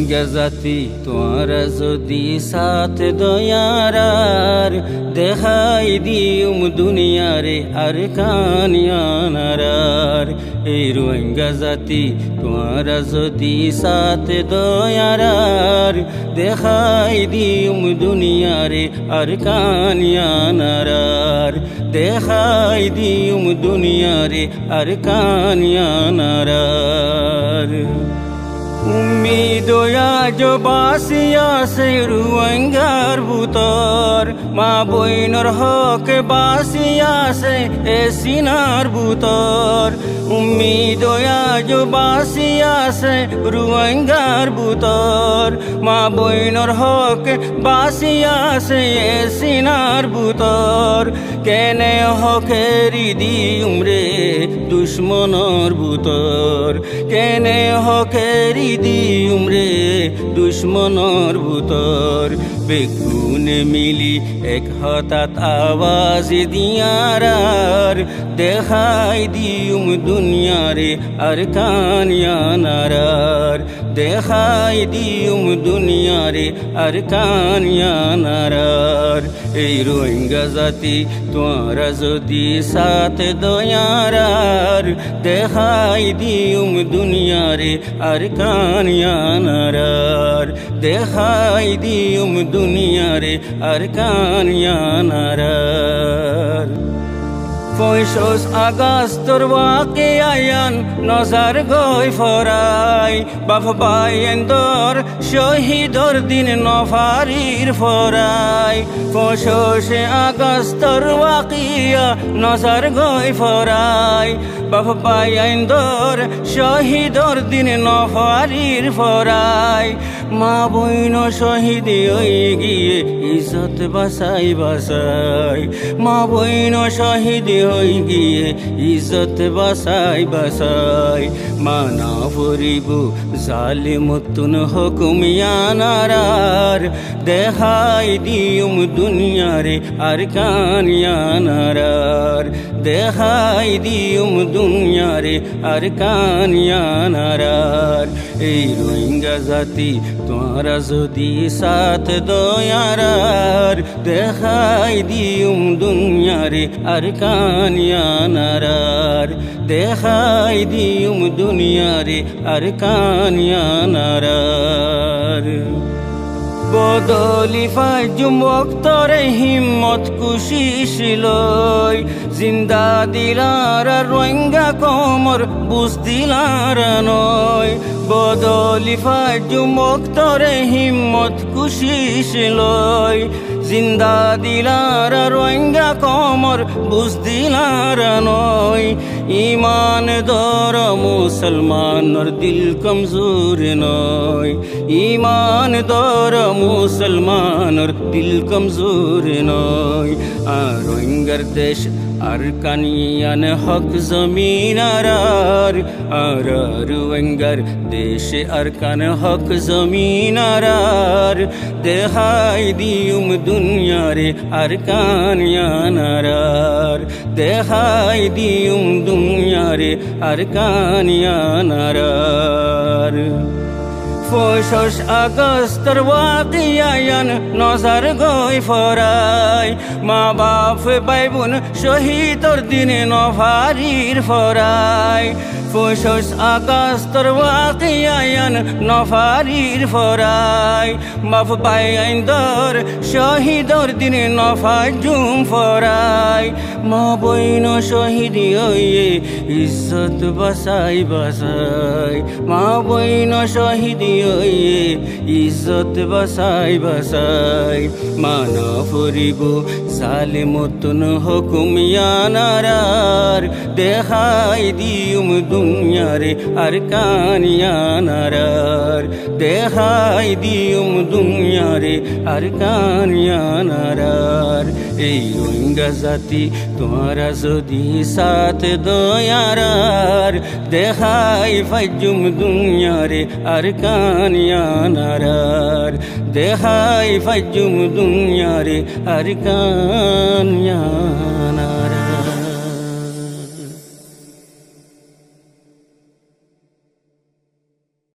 রোহিঙ্গা জাতি তোরা যদি সাথ দয়ারার দেখাই দিউম দুনিয়ারে আর কানিয়ানারার। এই রোহিঙ্গা জাতি তোরা যদি সাথ দয়ারার দেখাই দিউম দুনিয়ারে আর কানিয়ানারার। দেখাই দিউম দুনিয়ারে আর কানিয়ানারার। উম্মিদ আজ বাসিয়া সে রোহিঙ্গার ভুতর, মা বইনর হক বাসিয়া সে এ সিনার ভুতর। উম্মিদ আজ বাসিয়া সে রোহিঙ্গার ভুতর, মা বইনর হক বাসিয়া সে এ সিনার ভুতর। কেনে হকেরি দিউম রে দুশ্মনর ভুতর, কেনে হকেরি দিউম রে দুশ্মনর ভুতর। বেগুনে মিলি এক হঠাৎ আওয়াজ দিয়ারার দেখাই দিউম দুনিয়ারে আর কানিয়ানারার। দেখাই দিউম দুনিয়ারে আর কানিয়ানারার। এই রোহিঙ্গা জাতি তোরা যদি সাথ দয়ারার দেখাই দিউম দুনিয়ারে আর কানিয়ানারার। দেখাই দিউম দুনিয়ারে আর কানিয়ানারার। 25 আগস্টর ওয়াকে আয়ান নজার গই ফরাই, বাপ বাইন্দর শহীদর দিন নফারির ফরাই। 25 আগস্টর ওয়াকিয়া নজার গই ফরাই, বাপ বাইন্দর শহীদর দিন নফারির ফরাই। মা বইন শহীদ হয়ে গিয়ে ইজ্জত বাসাই বাসাই, মা বইন শহীদ হয়ে গিয়ে ইজ্জত বাসাই বাসাই। মানা ফরিব জালিমতুন হুকুমিয়ানারার দেখাই দিউম দুনিয়ারে আর কানিয়ানারার। দেখাই দিউম দুনিয়ারে আর কানিয়ানারার। এই রোহিঙ্গা জাতি তোরা যদি সাথ দয়ারার দেখাই দিউম দুনিয়ারে আর কানিয়ানারার। দেখাই দিউম দুনিয়ারে আর কানিয়ানারার। বদলি ফাজুম ওক্তরে হিম্মত কুশিস লই, জিন্দা দিলার রোহিঙ্গা কোমর বুঝ দিলার নয়। বদলি ফাজুম ওক্তরে হিম্মত কুশিস লই, জিন্দা দিলার রোহিঙ্গা কোমর বুঝ দিলার নয়। ইমান দর মুসলমানর দিল কমজোর নয়, ইমান দর মুসলমানর দিল কমজোর নয়। আর রোহিঙ্গার দেশ আর কানিয়ান হক জমিনারার, আর রোহিঙ্গার দেশে আর কান হক জমিনারার। দেখাই দিউম দুনিয়ারে আর কানিয়ানারার। দেখাই দিউম দুনিয়ারে আর কানিয়ানারার। 25 আগস্টর ওয়াকিয়ান নজার গই ফরাই, মা বাপ ভাই বোন শহীদর দিনে নফারির ফরাই। 25 আগস্টর ওয়াকিয়ান নফারির ফরাই, বাপ বাইন্দর শহীদর দিনে নফাজুম ফরাই। মা বইন শহীদ হইয়ে ইজ্জত বাসাই বাসাই, মা বইন শহীদ হইয়ে ইজ্জত বাসাই বাসাই। মানা ফরিব জালিমতুন হুকুমিয়ানারার দেখাই দিউম দুনিয়ারে আর কানিয়ানারার। দেখাই দিউম দুনিয়ারে আর কানিয়ানারার। এই রোহিঙ্গা জাতি তোরা যদি সাথ দয়ারার দেখাই ফাজুম দুনিয়ারে আর কানিয়ানারার। দেখাই ফাজুম দুনিয়ারে আর কানিয়ানারার।